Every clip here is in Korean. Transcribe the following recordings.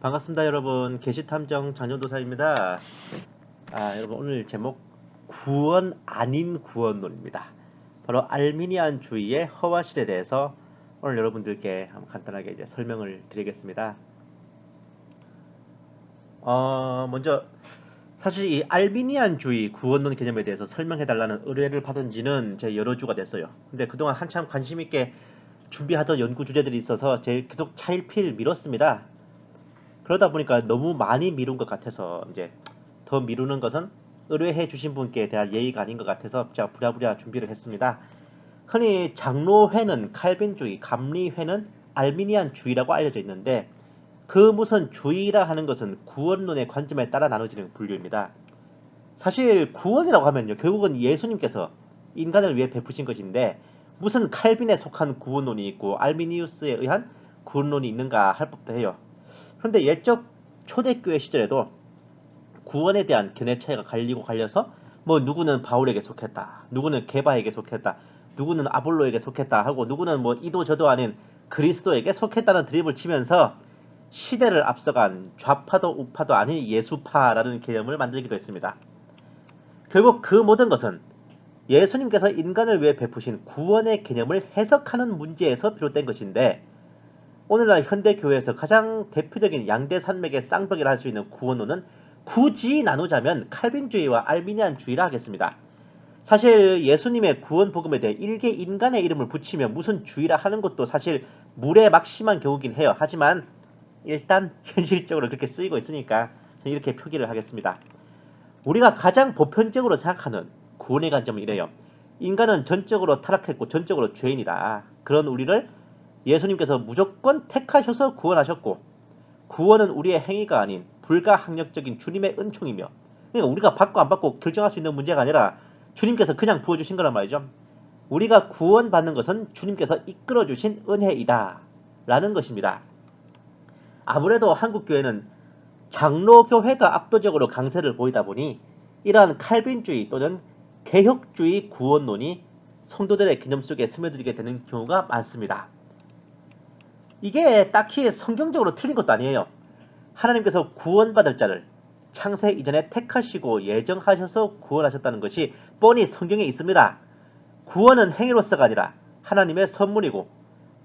반갑습니다 여러분. 게시탐정 장정도사입니다. 여러분 오늘 제목 구원 아닌 구원론입니다. 바로 알미니안주의의 허와실에 대해서 오늘 여러분들께 한번 간단하게 이제 설명을 드리겠습니다. 먼저 사실 이 알미니안주의 구원론 개념에 대해서 설명해달라는 의뢰를 받은 지는 제 여러 주가 됐어요. 근데 그동안 한참 관심 있게 준비하던 연구 주제들이 있어서 제 계속 차일피일 미뤘습니다. 그러다 보니까 너무 많이 미룬 것 같아서 이제 더 미루는 것은 의뢰해 주신 분께 대한 예의가 아닌 것 같아서 제가 부랴부랴 준비를 했습니다. 흔히 장로회는 칼빈주의, 감리회는 알미니안주의라고 알려져 있는데 그 무슨 주의라 하는 것은 구원론의 관점에 따라 나눠지는 분류입니다. 사실 구원이라고 하면요, 결국은 예수님께서 인간을 위해 베푸신 것인데 무슨 칼빈에 속한 구원론이 있고 알미니우스에 의한 구원론이 있는가 할 법도 해요. 그런데 옛적 초대교회 시절에도 구원에 대한 견해 차이가 갈리고 갈려서 뭐 누구는 바울에게 속했다, 누구는 게바에게 속했다, 누구는 아볼로에게 속했다 하고 누구는 뭐 이도 저도 아닌 그리스도에게 속했다는 드립을 치면서 시대를 앞서간 좌파도 우파도 아닌 예수파라는 개념을 만들기도 했습니다. 결국 그 모든 것은 예수님께서 인간을 위해 베푸신 구원의 개념을 해석하는 문제에서 비롯된 것인데, 오늘날 현대교회에서 가장 대표적인 양대 산맥의 쌍벽이라 할 수 있는 구원론은 굳이 나누자면 칼빈주의와 알미니안주의라 하겠습니다. 사실 예수님의 구원 복음에 대해 일개 인간의 이름을 붙이며 무슨 주의라 하는 것도 사실 물에 막 심한 경우긴 해요. 하지만 일단 현실적으로 그렇게 쓰이고 있으니까 이렇게 표기를 하겠습니다. 우리가 가장 보편적으로 생각하는 구원의 관점은 이래요. 인간은 전적으로 타락했고 전적으로 죄인이다. 그런 우리를 예수님께서 무조건 택하셔서 구원하셨고, 구원은 우리의 행위가 아닌 불가항력적인 주님의 은총이며, 그러니까 우리가 받고 안 받고 결정할 수 있는 문제가 아니라 주님께서 그냥 부어주신 거란 말이죠. 우리가 구원받는 것은 주님께서 이끌어주신 은혜이다 라는 것입니다. 아무래도 한국교회는 장로교회가 압도적으로 강세를 보이다 보니 이러한 칼빈주의 또는 개혁주의 구원론이 성도들의 개념 속에 스며들게 되는 경우가 많습니다. 이게 딱히 성경적으로 틀린 것도 아니에요. 하나님께서 구원받을 자를 창세 이전에 택하시고 예정하셔서 구원하셨다는 것이 뻔히 성경에 있습니다. 구원은 행위로서가 아니라 하나님의 선물이고,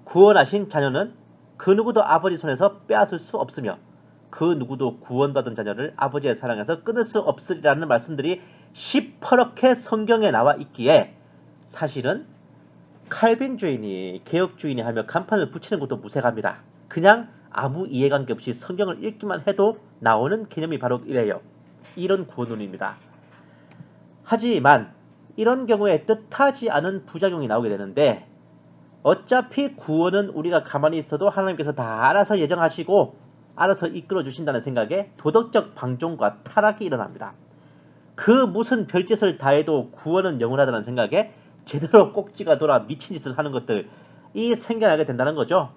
구원하신 자녀는 그 누구도 아버지 손에서 빼앗을 수 없으며 그 누구도 구원받은 자녀를 아버지의 사랑에서 끊을 수 없으리라는 말씀들이 시퍼렇게 성경에 나와 있기에 사실은 칼빈주의니 개혁주의니 하며 간판을 붙이는 것도 무색합니다. 그냥 아무 이해관계 없이 성경을 읽기만 해도 나오는 개념이 바로 이래요. 이런 구원론입니다. 하지만 이런 경우에 뜻하지 않은 부작용이 나오게 되는데, 어차피 구원은 우리가 가만히 있어도 하나님께서 다 알아서 예정하시고 알아서 이끌어 주신다는 생각에 도덕적 방종과 타락이 일어납니다. 그 무슨 별짓을 다해도 구원은 영원하다는 생각에 제대로 꼭지가 돌아 미친 짓을 하는 것들이 생겨나게 된다는 거죠.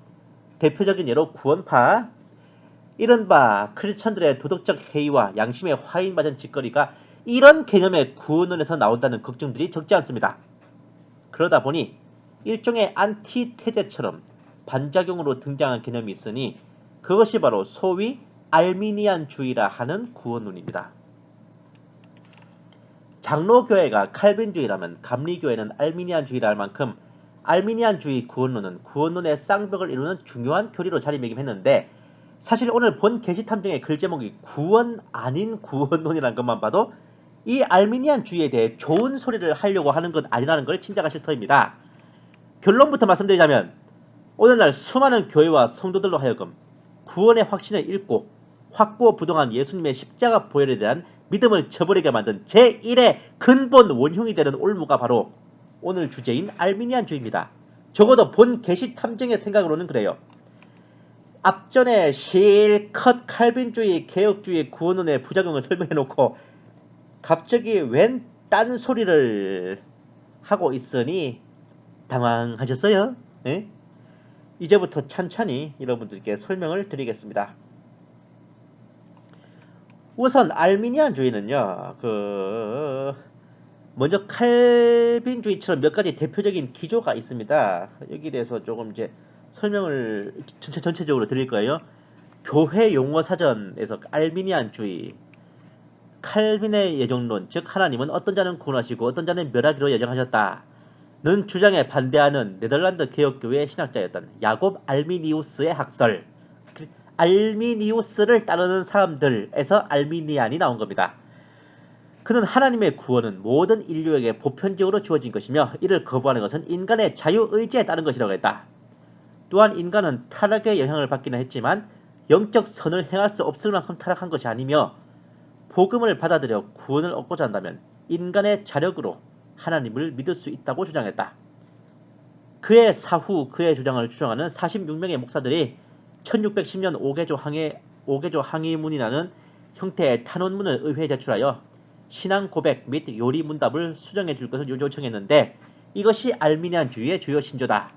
대표적인 예로 구원파, 이른바 크리스천들의 도덕적 해이와 양심의 화인 맞은 짓거리가 이런 개념의 구원론에서 나온다는 걱정들이 적지 않습니다. 그러다 보니 일종의 안티테제처럼 반작용으로 등장한 개념이 있으니 그것이 바로 소위 알미니안주의라 하는 구원론입니다. 장로교회가 칼빈주의라면 감리교회는 알미니안주의라 할 만큼 알미니안주의 구원론은 구원론의 쌍벽을 이루는 중요한 교리로 자리매김했는데, 사실 오늘 본 게시탐정의 글 제목이 구원 아닌 구원론이라는 것만 봐도 이 알미니안주의에 대해 좋은 소리를 하려고 하는 것 아니라는 걸 짐작하실 터입니다. 결론부터 말씀드리자면 오늘날 수많은 교회와 성도들로 하여금 구원의 확신을 잃고 확고부동한 예수님의 십자가 보혈에 대한 믿음을 저버리게 만든 제1의 근본 원흉이 되는 올무가 바로 오늘 주제인 알미니안주의입니다. 적어도 본 게시탐정의 생각으로는 그래요. 앞전에 실컷 칼빈주의, 개혁주의, 구원론의 부작용을 설명해놓고 갑자기 웬 딴소리를 하고 있으니 당황하셨어요? 네? 이제부터 찬찬히 여러분들께 설명을 드리겠습니다. 우선 알미니안주의는요, 먼저 칼빈주의처럼 몇 가지 대표적인 기조가 있습니다. 여기에 대해서 조금 이제 설명을 전체적으로 드릴 거예요. 교회 용어 사전에서 알미니안주의, 칼빈의 예정론, 즉 하나님은 어떤 자는 구원하시고 어떤 자는 멸하기로 예정하셨다는 주장에 반대하는 네덜란드 개혁교회의 신학자였던 야곱 알미니우스의 학설, 알미니우스를 따르는 사람들에서 알미니안이 나온 겁니다. 그는 하나님의 구원은 모든 인류에게 보편적으로 주어진 것이며 이를 거부하는 것은 인간의 자유의지에 따른 것이라고 했다. 또한 인간은 타락의 영향을 받기는 했지만 영적 선을 행할 수 없을 만큼 타락한 것이 아니며 복음을 받아들여 구원을 얻고자 한다면 인간의 자력으로 하나님을 믿을 수 있다고 주장했다. 그의 사후 그의 주장을 주장하는 46명의 목사들이 1610년 5개조 항의문이라는 형태의 탄원문을 의회에 제출하여 신앙 고백 및 요리 문답을 수정해 줄 것을 요청했는데 이것이 알미니안주의의 주요 신조다.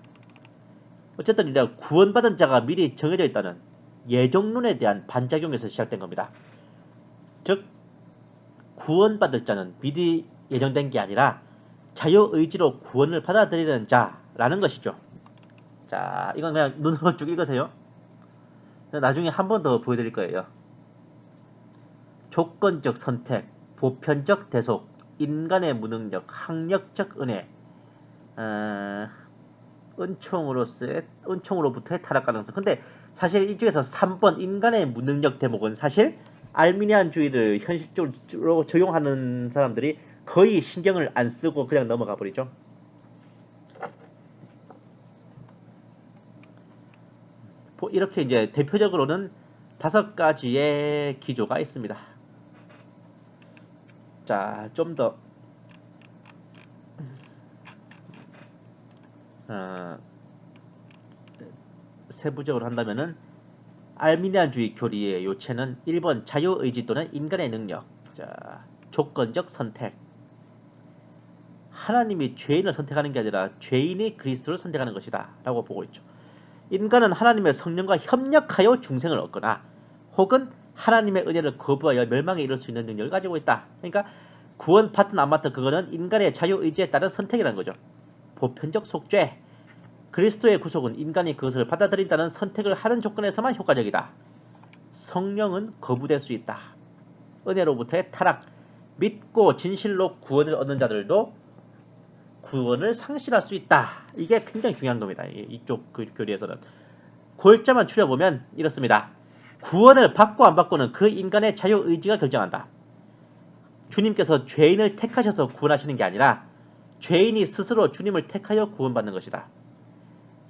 어쨌든 이제 구원받은 자가 미리 정해져 있다는 예정론에 대한 반작용에서 시작된 겁니다. 즉 구원받을 자는 미리 예정된 게 아니라 자유의지로 구원을 받아들이는 자라는 것이죠. 자, 이건 그냥 눈으로 쭉 읽으세요. 나중에 한 번 더 보여드릴 거예요. 조건적 선택, 보편적 대속, 인간의 무능력, 학력적 은혜, 은총으로부터의 타락 가능성. 근데 사실 이쪽에서 3번 인간의 무능력 대목은 사실 알미니안주의를 현실적으로 적용하는 사람들이 거의 신경을 안 쓰고 그냥 넘어가 버리죠. 이렇게 이제 대표적으로는 5가지의 기조가 있습니다. 자, 좀 더 세부적으로 한다면은 알미니안주의 교리의 요체는 1번 자유의지 또는 인간의 능력. 자, 조건적 선택. 하나님이 죄인을 선택하는 게 아니라 죄인이 그리스도를 선택하는 것이다 라고 보고 있죠. 인간은 하나님의 성령과 협력하여 중생을 얻거나 혹은 하나님의 은혜를 거부하여 멸망에 이를 수 있는 능력을 가지고 있다. 그러니까 구원 받든 안 받든 그거는 인간의 자유의지에 따른 선택이라는 거죠. 보편적 속죄. 그리스도의 구속은 인간이 그것을 받아들인다는 선택을 하는 조건에서만 효과적이다. 성령은 거부될 수 있다. 은혜로부터의 타락. 믿고 진실로 구원을 얻는 자들도 구원을 상실할 수 있다. 이게 굉장히 중요한 겁니다. 이쪽 교리에서는. 골자만 추려보면 이렇습니다. 구원을 받고 안 받고는 그 인간의 자유의지가 결정한다. 주님께서 죄인을 택하셔서 구원하시는 게 아니라 죄인이 스스로 주님을 택하여 구원받는 것이다.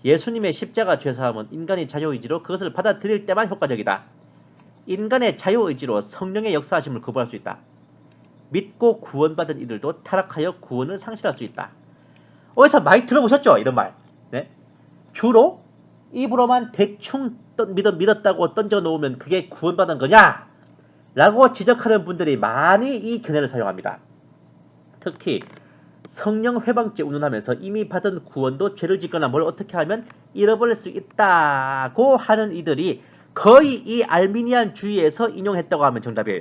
예수님의 십자가 죄사함은 인간의 자유의지로 그것을 받아들일 때만 효과적이다. 인간의 자유의지로 성령의 역사하심을 거부할 수 있다. 믿고 구원받은 이들도 타락하여 구원을 상실할 수 있다. 어디서 많이 들어보셨죠? 이런 말. 네? 주로 입으로만 대충 믿었다고 던져놓으면 그게 구원받은 거냐? 라고 지적하는 분들이 많이 이 견해를 사용합니다. 특히 성령 회방죄 운운하면서 이미 받은 구원도 죄를 짓거나 뭘 어떻게 하면 잃어버릴 수 있다고 하는 이들이 거의 이 알미니안주의에서 인용했다고 하면 정답이에요.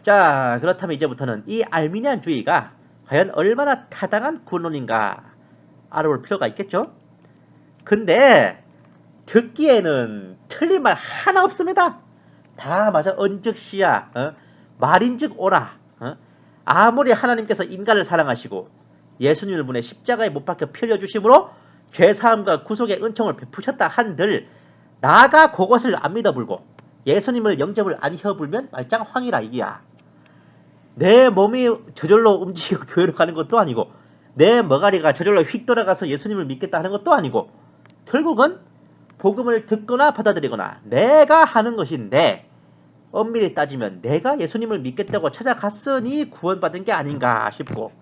자, 그렇다면 이제부터는 이 알미니안주의가 과연 얼마나 타당한 구원론인가 알아볼 필요가 있겠죠? 근데 듣기에는 틀린 말 하나 없습니다. 다 맞아. 언즉시야, 말인즉 오라. 아무리 하나님께서 인간을 사랑하시고 예수님을 보내 십자가에 못 박혀 피 흘려주심으로 죄사함과 구속의 은총을 베푸셨다 한들 나가 그것을 안 믿어불고 예수님을 영접을 안 해불면 말짱 황이라 이기야. 내 몸이 저절로 움직이고 교회로 가는 것도 아니고 내 머가리가 저절로 휙 돌아가서 예수님을 믿겠다 하는 것도 아니고 결국은 복음을 듣거나 받아들이거나 내가 하는 것인데 엄밀히 따지면 내가 예수님을 믿겠다고 찾아갔으니 구원받은 게 아닌가 싶고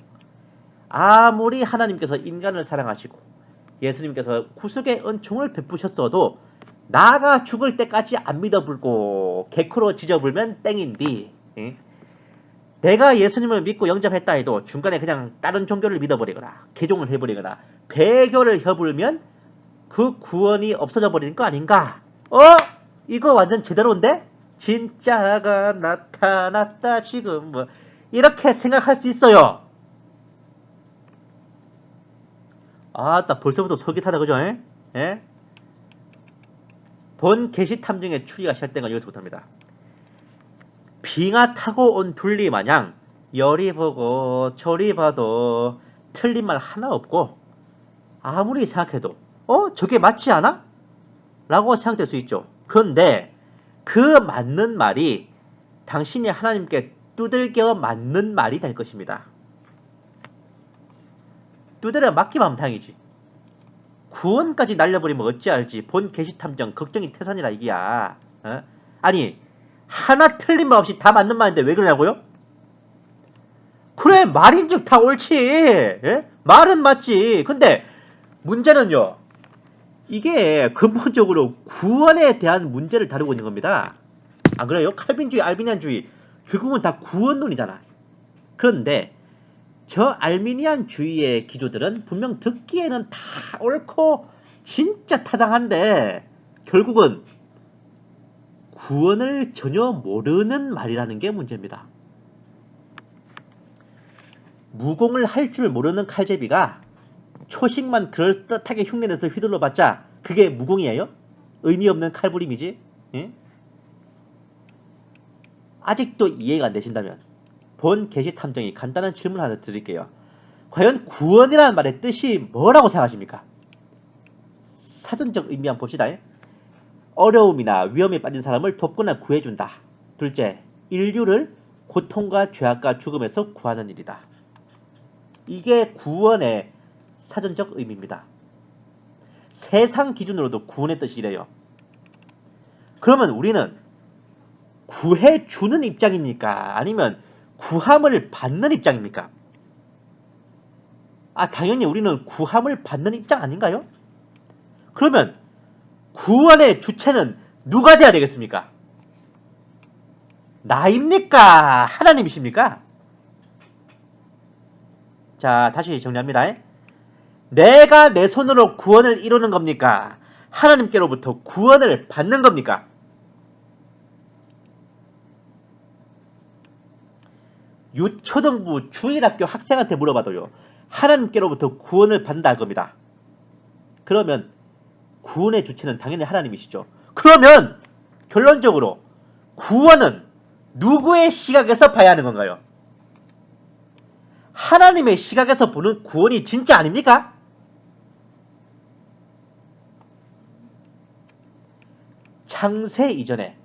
아무리 하나님께서 인간을 사랑하시고 예수님께서 구속의 은총을 베푸셨어도 나가 죽을 때까지 안 믿어불고 개코로 지져불면 땡인디. 내가 예수님을 믿고 영접했다 해도 중간에 그냥 다른 종교를 믿어버리거나 개종을 해버리거나 배교를 해불면 그 구원이 없어져 버리는 거 아닌가? 이거 완전 제대로인데? 진짜가 나타났다 지금 뭐 이렇게 생각할 수 있어요. 나 벌써부터 솔깃하다 그죠? 예? 본 계시 탐정의 추리가 시작된 건 여기서부터입니다. 빙하 타고 온 둘리 마냥 열이 보고 저리 봐도 틀린 말 하나 없고 아무리 생각해도 저게 맞지 않아? 라고 생각될 수 있죠. 그런데 그 맞는 말이 당신이 하나님께 두들겨 맞는 말이 될 것입니다. 두드려 맞기만 하면 다행이지. 구원까지 날려버리면 어찌할지 본 계시탐정 걱정이 태산이라 이기야. 아니 하나 틀린 말 없이 다 맞는 말인데 왜 그러냐고요? 그래 말인즉 다 옳지. 예? 말은 맞지. 근데 문제는요. 이게 근본적으로 구원에 대한 문제를 다루고 있는 겁니다. 안 그래요? 칼빈주의, 알비니안주의 결국은 다 구원론이잖아. 그런데 저 알미니안주의의 기조들은 분명 듣기에는 다 옳고 진짜 타당한데 결국은 구원을 전혀 모르는 말이라는 게 문제입니다. 무공을 할 줄 모르는 칼제비가 초식만 그럴듯하게 흉내내서 휘둘러봤자 그게 무공이에요? 의미 없는 칼부림이지? 예? 아직도 이해가 안 되신다면 본 계시탐정이 간단한 질문 하나 드릴게요. 과연 구원이라는 말의 뜻이 뭐라고 생각하십니까? 사전적 의미 한번 봅시다. 어려움이나 위험에 빠진 사람을 돕거나 구해준다. 둘째, 인류를 고통과 죄악과 죽음에서 구하는 일이다. 이게 구원의 사전적 의미입니다. 세상 기준으로도 구원의 뜻이 이래요. 그러면 우리는 구해주는 입장입니까? 아니면 구함을 받는 입장입니까? 당연히 우리는 구함을 받는 입장 아닌가요? 그러면 구원의 주체는 누가 돼야 되겠습니까? 나입니까? 하나님이십니까? 자, 다시 정리합니다. 내가 내 손으로 구원을 이루는 겁니까? 하나님께로부터 구원을 받는 겁니까? 유초등부 주일학교 학생한테 물어봐도요. 하나님께로부터 구원을 받는다 할 겁니다. 그러면 구원의 주체는 당연히 하나님이시죠. 그러면 결론적으로 구원은 누구의 시각에서 봐야 하는 건가요? 하나님의 시각에서 보는 구원이 진짜 아닙니까? 창세 이전에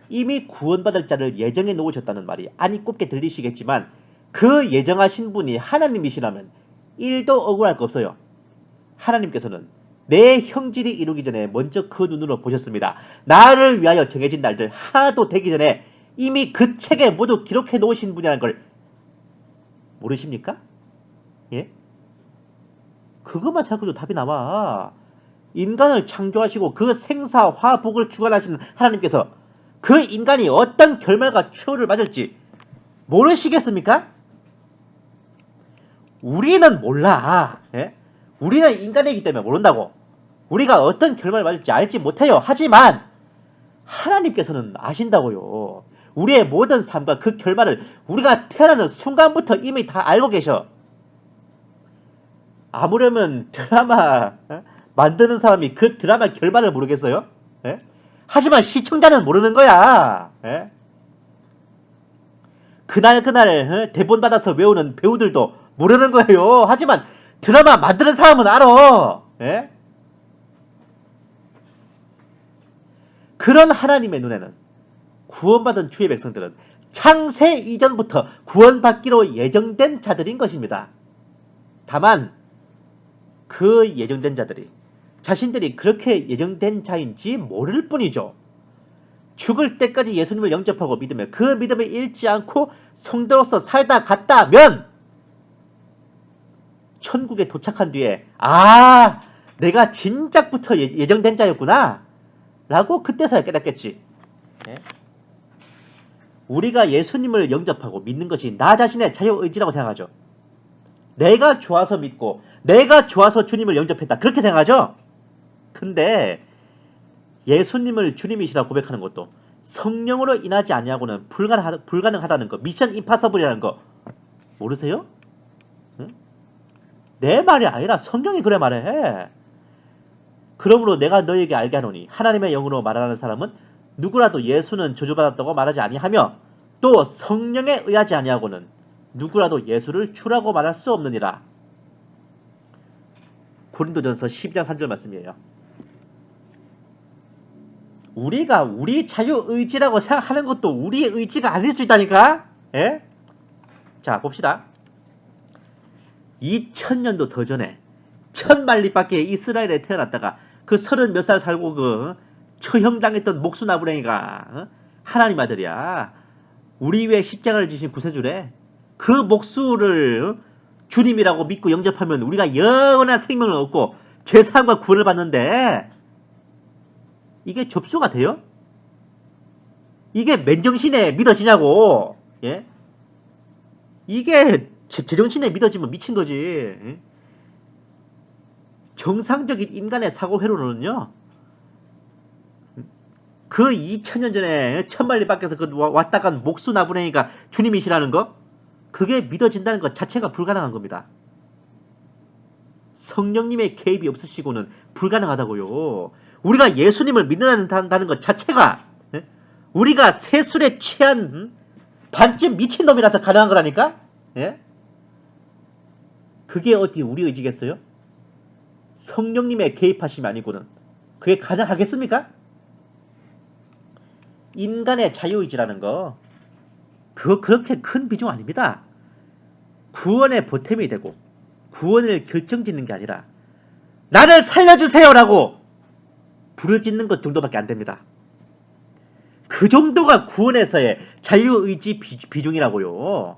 이미 구원받을 자를 예정해 놓으셨다는 말이 아니 꼽게 들리시겠지만 그 예정하신 분이 하나님이시라면 1도 억울할 거 없어요. 하나님께서는 내 형질이 이루기 전에 먼저 그 눈으로 보셨습니다. 나를 위하여 정해진 날들 하나도 되기 전에 이미 그 책에 모두 기록해 놓으신 분이라는 걸 모르십니까? 예? 그것만 생각해도 답이 나와. 인간을 창조하시고 그 생사 화복을 주관하시는 하나님께서 그 인간이 어떤 결말과 최후를 맞을지 모르시겠습니까? 우리는 몰라. 예? 우리는 인간이기 때문에 모른다고. 우리가 어떤 결말을 맞을지 알지 못해요. 하지만 하나님께서는 아신다고요. 우리의 모든 삶과 그 결말을 우리가 태어나는 순간부터 이미 다 알고 계셔. 아무려면 드라마 만드는 사람이 그 드라마 결말을 모르겠어요? 예? 하지만 시청자는 모르는 거야. 예? 그날 대본 받아서 외우는 배우들도 모르는 거예요. 하지만 드라마 만드는 사람은 알아. 예? 그런 하나님의 눈에는 구원받은 주의 백성들은 창세 이전부터 구원받기로 예정된 자들인 것입니다. 다만 그 예정된 자들이 자신들이 그렇게 예정된 자인지 모를 뿐이죠. 죽을 때까지 예수님을 영접하고 믿으며 그 믿음을 잃지 않고 성도로서 살다 갔다면 천국에 도착한 뒤에 내가 진작부터 예정된 자였구나 라고 그때서야 깨닫겠지. 네? 우리가 예수님을 영접하고 믿는 것이 나 자신의 자유의지라고 생각하죠. 내가 좋아서 믿고 내가 좋아서 주님을 영접했다 그렇게 생각하죠. 근데 예수님을 주님이시라 고백하는 것도 성령으로 인하지 아니하고는 불가능하다는 거, 미션 임파서블이라는 거 모르세요? 응? 내 말이 아니라 성경이 그래 말해. 그러므로 내가 너에게 알게 하노니 하나님의 영으로 말하는 사람은 누구라도 예수는 저주받았다고 말하지 아니하며 또 성령에 의하지 아니하고는 누구라도 예수를 주라고 말할 수 없느니라. 고린도전서 12장 3절 말씀이에요. 우리가 우리 자유의지라고 생각하는 것도 우리의 의지가 아닐 수 있다니까. 예? 자, 봅시다. 2000년도 더 전에 천만리 밖에 이스라엘에 태어났다가 그 30 몇 살 살고 그 처형당했던 목수나부랭이가 하나님 아들이야. 우리 위에 십자가를 지신 구세주래. 그 목수를 주님이라고 믿고 영접하면 우리가 영원한 생명을 얻고 죄사함과 구원을 받는데 이게 접수가 돼요? 이게 맨정신에 믿어지냐고. 예? 이게 제정신에 믿어지면 미친 거지. 예? 정상적인 인간의 사고 회로는요. 그 2000년 전에 천만리 밖에서 그 왔다 간 목수 나부랭이가 주님이시라는 거, 그게 믿어진다는 것 자체가 불가능한 겁니다. 성령님의 개입이 없으시고는 불가능하다고요. 우리가 예수님을 믿는다는 것 자체가 우리가 세술에 취한 반쯤 미친놈이라서 가능한 거라니까. 예? 그게 어디 우리 의지겠어요? 성령님의 개입하심이 아니고는 그게 가능하겠습니까? 인간의 자유의지라는 거 그거 그렇게 큰 비중 아닙니다. 구원의 보탬이 되고 구원을 결정짓는 게 아니라 나를 살려주세요라고 부르짖는 것 정도밖에 안 됩니다. 그 정도가 구원에서의 자유의지 비중이라고요.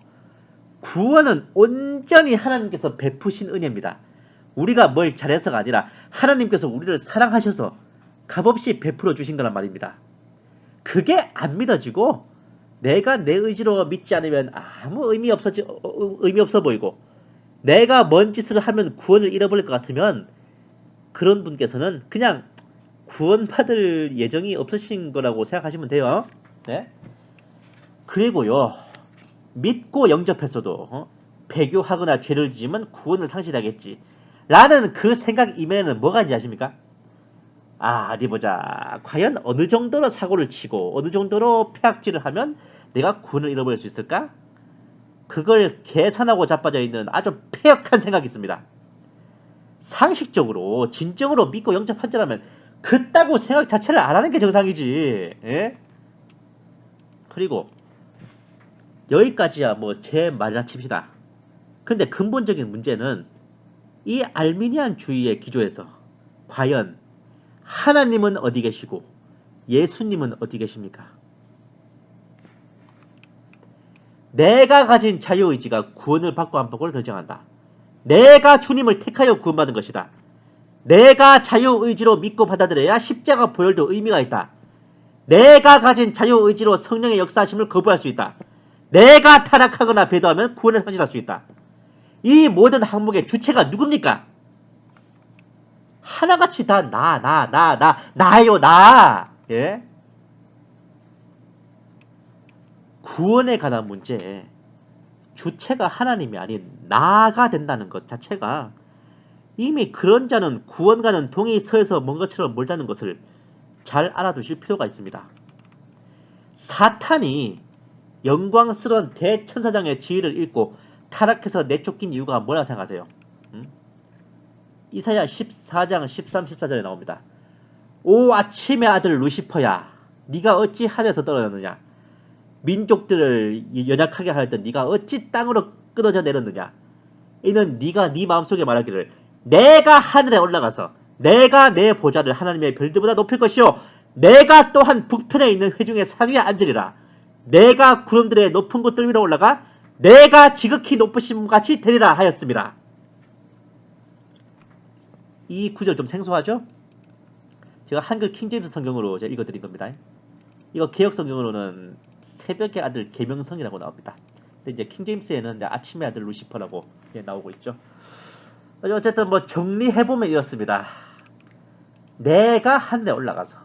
구원은 온전히 하나님께서 베푸신 은혜입니다. 우리가 뭘 잘해서가 아니라 하나님께서 우리를 사랑하셔서 값없이 베풀어 주신 거란 말입니다. 그게 안 믿어지고 내가 내 의지로 믿지 않으면 아무 의미 없어 보이고 내가 뭔 짓을 하면 구원을 잃어버릴 것 같으면 그런 분께서는 그냥 구원받을 예정이 없으신 거라고 생각하시면 돼요. 네? 그리고요, 믿고 영접했어도 배교하거나 죄를 지으면 구원을 상실하겠지 라는 그 생각 이면에는 뭐가 있는지 아십니까? 어디 보자. 과연 어느 정도로 사고를 치고 어느 정도로 폐악질을 하면 내가 구원을 잃어버릴 수 있을까? 그걸 계산하고 자빠져 있는 아주 폐역한 생각이 있습니다. 상식적으로 진정으로 믿고 영접한 자라면 그따구 생각 자체를 안 하는 게 정상이지. 예? 그리고 여기까지야 뭐 제 말이나 칩시다. 근데 근본적인 문제는 이 알미니안주의의 기조에서 과연 하나님은 어디 계시고 예수님은 어디 계십니까? 내가 가진 자유의지가 구원을 받고 안 받고를 결정한다. 내가 주님을 택하여 구원받은 것이다. 내가 자유의지로 믿고 받아들여야 십자가 보혈도 의미가 있다. 내가 가진 자유의지로 성령의 역사하심을 거부할 수 있다. 내가 타락하거나 배도하면 구원을 상실할 수 있다. 이 모든 항목의 주체가 누굽니까? 하나같이 다 나예요, 나. 예? 구원에 관한 문제에 주체가 하나님이 아닌 나가 된다는 것 자체가 이미 그런 자는 구원과는 동이 서에서 먼 것처럼 멀다는 것을 잘 알아두실 필요가 있습니다. 사탄이 영광스러운 대천사장의 지위를 잃고 타락해서 내쫓긴 이유가 뭐라 생각하세요? 이사야 14장 13, 14절에 나옵니다. 오 아침의 아들 루시퍼야, 네가 어찌 하늘에서 떨어졌느냐? 민족들을 연약하게 하였던 네가 어찌 땅으로 끊어져 내렸느냐? 이는 네가 네 마음속에 말하기를 내가 하늘에 올라가서 내가 내 보좌를 하나님의 별들보다 높일 것이요 내가 또한 북편에 있는 회중의 산 위에 앉으리라. 내가 구름들의 높은 곳들 위로 올라가 내가 지극히 높으심 같이 되리라 하였습니다. 이 구절 좀 생소하죠? 제가 한글 킹제임스 성경으로 제가 읽어드린 겁니다. 이거 개혁 성경으로는 새벽의 아들 계명성이라고 나옵니다. 근데 이제 킹제임스에는 아침의 아들 루시퍼라고 나오고 있죠. 어쨌든 뭐 정리해보면 이렇습니다. 내가 하늘에 올라가서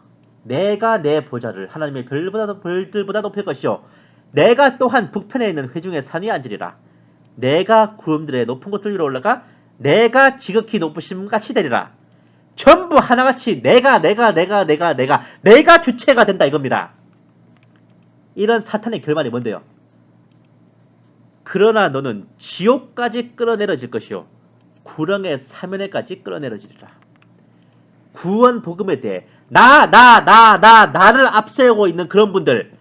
내가 내 보좌를 하나님의 별들보다 높일 것이요 내가 또한 북편에 있는 회중의 산 위에 앉으리라. 내가 구름들의 높은 곳들 위로 올라가 내가 지극히 높으심 같이 되리라. 전부 하나같이 내가 주체가 된다 이겁니다. 이런 사탄의 결말이 뭔데요? 그러나 너는 지옥까지 끌어내려질 것이요 구렁의 사면에까지 끌어내려지리라. 구원 복음에 대해 나를 앞세우고 있는 그런 분들,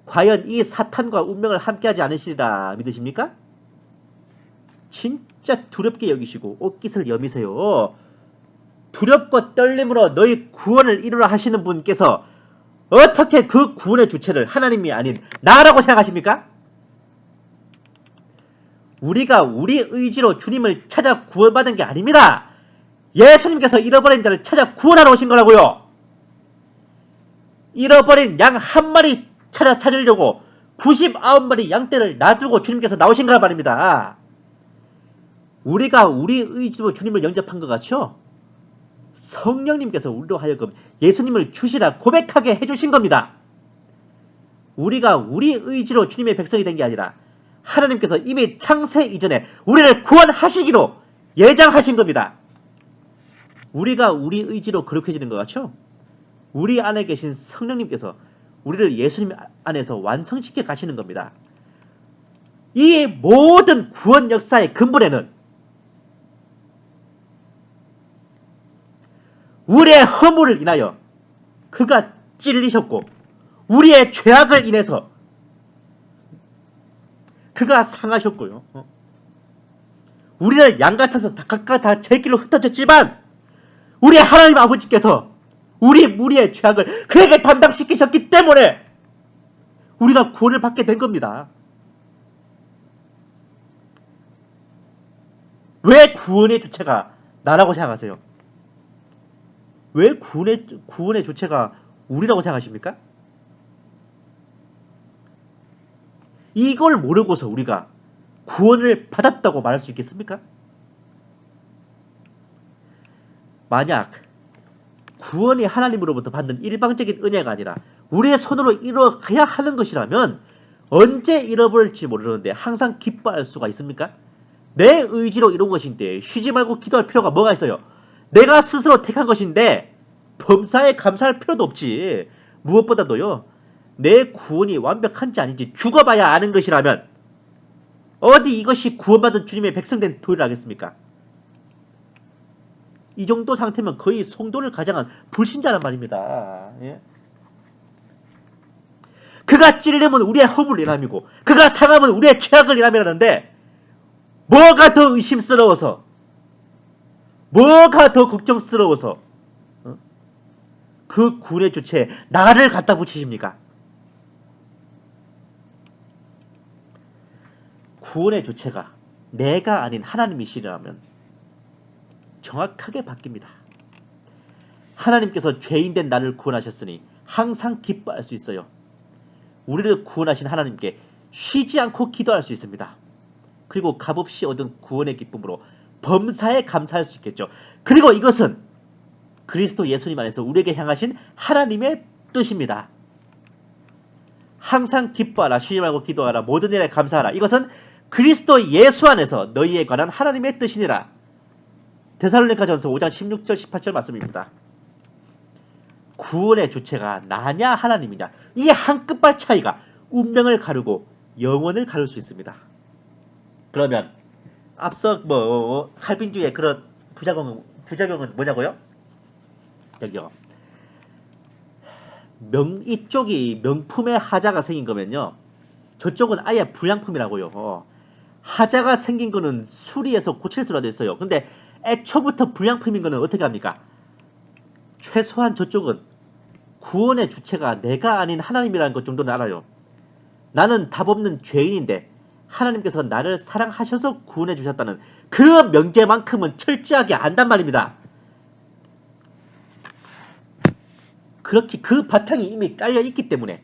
과연 이 사탄과 운명을 함께하지 않으시리라 믿으십니까? 진짜 두렵게 여기시고 옷깃을 여미세요. 두렵고 떨림으로 너희 구원을 이루라 하시는 분께서 어떻게 그 구원의 주체를 하나님이 아닌 나라고 생각하십니까? 우리가 우리 의지로 주님을 찾아 구원받은 게 아닙니다. 예수님께서 잃어버린 자를 찾아 구원하러 오신 거라고요. 잃어버린 양 한 마리 찾으려고 99마리 양떼를 놔두고 주님께서 나오신 거란 말입니다. 우리가 우리 의지로 주님을 영접한 것 같죠? 성령님께서 우리로 하여금 예수님을 주시라 고백하게 해주신 겁니다. 우리가 우리 의지로 주님의 백성이 된 게 아니라 하나님께서 이미 창세 이전에 우리를 구원하시기로 예정하신 겁니다. 우리가 우리 의지로 거룩해지는 것 같죠? 우리 안에 계신 성령님께서 우리를 예수님 안에서 완성시켜 가시는 겁니다. 이 모든 구원 역사의 근본에는 우리의 허물을 인하여 그가 찔리셨고 우리의 죄악을 인해서 그가 상하셨고요. 우리는 양같아서 각각 다 제 길로 흩어졌지만 우리 하나님 아버지께서 우리 무리의 죄악을 그에게 담당시키셨기 때문에 우리가 구원을 받게 된 겁니다. 왜 구원의 주체가 나라고 생각하세요? 왜 구원의 주체가 우리라고 생각하십니까? 이걸 모르고서 우리가 구원을 받았다고 말할 수 있겠습니까? 만약 구원이 하나님으로부터 받는 일방적인 은혜가 아니라 우리의 손으로 이루어야 하는 것이라면 언제 잃어버릴지 모르는데 항상 기뻐할 수가 있습니까? 내 의지로 이룬 것인데 쉬지 말고 기도할 필요가 뭐가 있어요? 내가 스스로 택한 것인데 범사에 감사할 필요도 없지. 무엇보다도요, 내 구원이 완벽한지 아닌지 죽어봐야 아는 것이라면 어디 이것이 구원받은 주님의 백성된 도리를 하겠습니까? 이 정도 상태면 거의 성도를 가장한 불신자란 말입니다. 예? 그가 찔림은 우리의 허물을 인함이고 그가 상함은 우리의 죄악을 인함이라는데 뭐가 더 의심스러워서 뭐가 더 걱정스러워서 그 구원의 주체에 나를 갖다 붙이십니까? 구원의 주체가 내가 아닌 하나님이시라면 정확하게 바뀝니다. 하나님께서 죄인된 나를 구원하셨으니 항상 기뻐할 수 있어요. 우리를 구원하신 하나님께 쉬지 않고 기도할 수 있습니다. 그리고 값없이 얻은 구원의 기쁨으로 범사에 감사할 수 있겠죠. 그리고 이것은 그리스도 예수님 안에서 우리에게 향하신 하나님의 뜻입니다. 항상 기뻐하라, 쉬지 말고 기도하라, 모든 일에 감사하라. 이것은 그리스도 예수 안에서 너희에 관한 하나님의 뜻이니라. 데살로니가전서 5장 16절 18절 말씀입니다. 구원의 주체가 나냐 하나님이냐, 이 한 끝발 차이가 운명을 가르고 영원을 가를 수 있습니다. 그러면 앞서 칼빈주의 그런 부작용은 뭐냐고요? 여기요. 이쪽이 명품의 하자가 생긴 거면요, 저쪽은 아예 불량품이라고요. 하자가 생긴 거는 수리해서 고칠 수라도 있어요. 근데 애초부터 불량품인 거는 어떻게 합니까? 최소한 저쪽은 구원의 주체가 내가 아닌 하나님이라는 것 정도는 알아요. 나는 답없는 죄인인데 하나님께서 나를 사랑하셔서 구원해 주셨다는 그 명제만큼은 철저하게 안단 말입니다. 그렇게 그 바탕이 이미 깔려 있기 때문에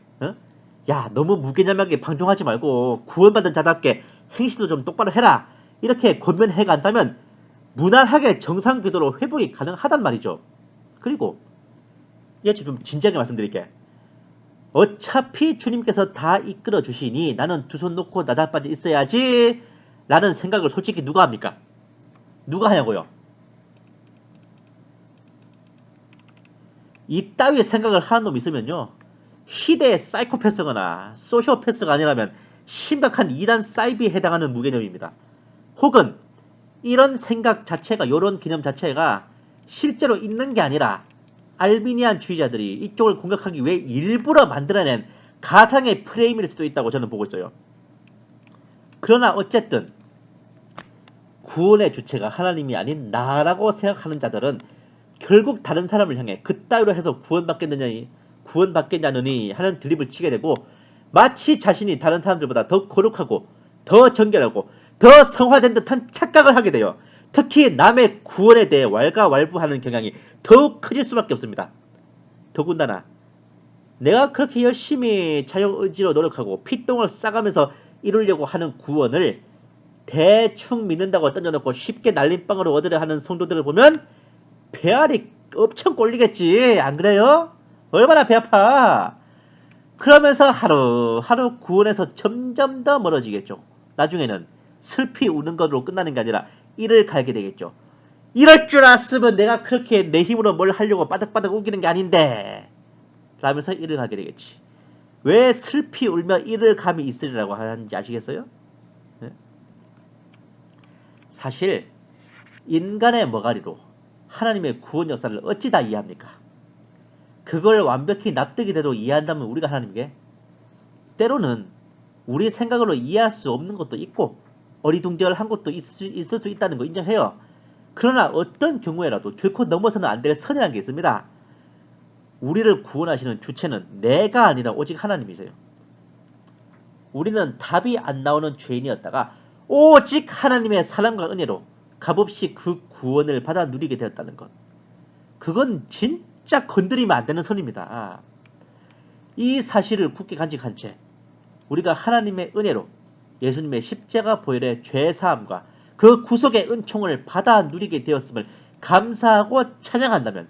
야, 너무 무개념하게 방종하지 말고 구원받은 자답게 행실도 좀 똑바로 해라, 이렇게 권면해 간다면 무난하게 정상 궤도로 회복이 가능하단 말이죠. 그리고 좀 진지하게 말씀드릴게. 어차피 주님께서 다 이끌어 주시니 나는 두 손 놓고 나자빠져 있어야지 라는 생각을 솔직히 누가 합니까? 누가 하냐고요? 이따위 생각을 하는 놈 있으면요, 희대의 사이코패스거나 소시오패스가 아니라면 심각한 이단 사이비에 해당하는 무개념입니다. 혹은 이런 생각 자체가, 이런 개념 자체가 실제로 있는 게 아니라 알비니안 주의자들이 이쪽을 공격하기 위해 일부러 만들어낸 가상의 프레임일 수도 있다고 저는 보고 있어요. 그러나 어쨌든 구원의 주체가 하나님이 아닌 나라고 생각하는 자들은 결국 다른 사람을 향해 그따위로 해서 구원받겠냐느니 하는 드립을 치게 되고, 마치 자신이 다른 사람들보다 더 거룩하고 더 정결하고 더 성화된 듯한 착각을 하게 돼요. 특히 남의 구원에 대해 왈가왈부하는 경향이 더욱 커질 수밖에 없습니다. 더군다나 내가 그렇게 열심히 자유의지로 노력하고 피똥을 싸가면서 이루려고 하는 구원을 대충 믿는다고 던져놓고 쉽게 날림방으로 얻으려 하는 성도들을 보면 배알이 엄청 꼴리겠지, 안 그래요? 얼마나 배 아파. 그러면서 하루하루 구원에서 점점 더 멀어지겠죠. 나중에는 슬피 우는 것으로 끝나는 게 아니라 이를 갈게 되겠죠. 이럴 줄 알았으면 내가 그렇게 내 힘으로 뭘 하려고 바닥바닥 우기는 게 아닌데 라면서 이를 가게 되겠지. 왜 슬피 울며 이를 감이 있으리라고 하는지 아시겠어요? 네? 사실 인간의 머가리로 하나님의 구원 역사를 어찌 다 이해합니까? 그걸 완벽히 납득이 돼도 이해한다면 우리가 하나님께, 때로는 우리 생각으로 이해할 수 없는 것도 있고 어리둥절한 것도 있을 수 있다는 거 인정해요. 그러나 어떤 경우에라도 결코 넘어서는 안 될 선이라는 게 있습니다. 우리를 구원하시는 주체는 내가 아니라 오직 하나님이세요. 우리는 답이 안 나오는 죄인이었다가 오직 하나님의 사랑과 은혜로 값없이 그 구원을 받아 누리게 되었다는 것. 그건 진짜 건드리면 안 되는 선입니다. 이 사실을 굳게 간직한 채 우리가 하나님의 은혜로 예수님의 십자가 보혈의 죄사함과 그 구속의 은총을 받아 누리게 되었음을 감사하고 찬양한다면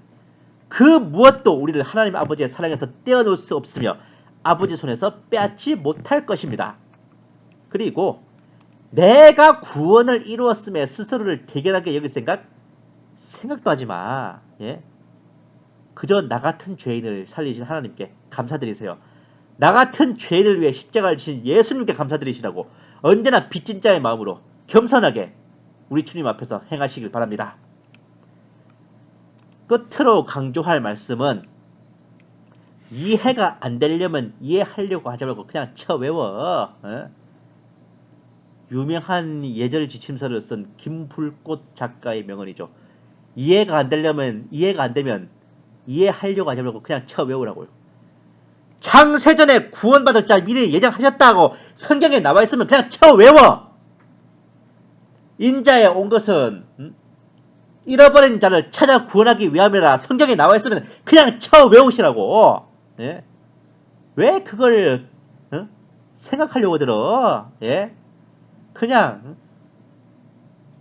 그 무엇도 우리를 하나님 아버지의 사랑에서 떼어놓을 수 없으며 아버지 손에서 빼앗지 못할 것입니다. 그리고 내가 구원을 이루었음에 스스로를 대견하게 여길 생각도 하지 마. 예? 그저 나 같은 죄인을 살리신 하나님께 감사드리세요. 나 같은 죄인을 위해 십자가를 지신 예수님께 감사드리시라고 언제나 빚진 자의 마음으로 겸손하게 우리 주님 앞에서 행하시길 바랍니다. 끝으로 강조할 말씀은, 이해가 안 되려면 이해하려고 하지 말고 그냥 쳐외워. 유명한 예절 지침서를 쓴 김불꽃 작가의 명언이죠. 이해가 안 되면 이해하려고 하지 말고 그냥 쳐외우라고요. 창세전에 구원받을 자 미리 예정하셨다고 성경에 나와 있으면 그냥 쳐외워. 인자에 온 것은 잃어버린 자를 찾아 구원하기 위함이라 성경에 나와 있으면 그냥 쳐외우시라고. 예? 왜 그걸 생각하려고 들어? 예? 그냥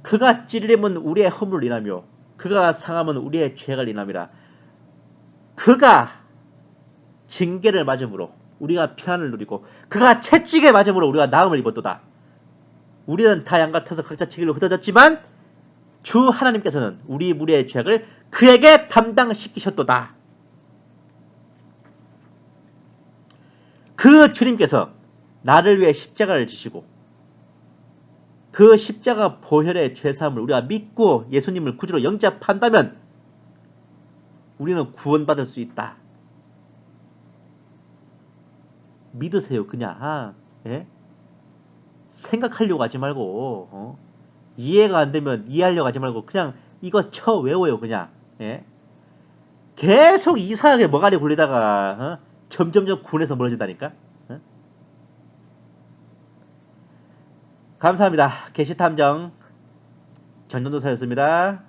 그가 찔림은 우리의 허물을 인하며 그가 상함은 우리의 죄를 인함이라. 그가 징계를 맞음으로 우리가 평안을 누리고 그가 채찍에 맞음으로 우리가 나음을 입었도다. 우리는 다 양 같아서 각자 책임을 흩어졌지만 주 하나님께서는 우리 무리의 죄악을 그에게 담당시키셨도다. 그 주님께서 나를 위해 십자가를 지시고 그 십자가 보혈의 죄사함을 우리가 믿고 예수님을 구주로 영접한다면 우리는 구원받을 수 있다. 믿으세요. 그냥. 예? 생각하려고 하지 말고 이해가 안 되면 이해하려고 하지 말고 그냥 이거 쳐 외워요. 그냥. 예? 계속 이상하게 머가리 굴리다가 점점점 군에서 멀어진다니까. 감사합니다. 게시탐정 전전도사였습니다.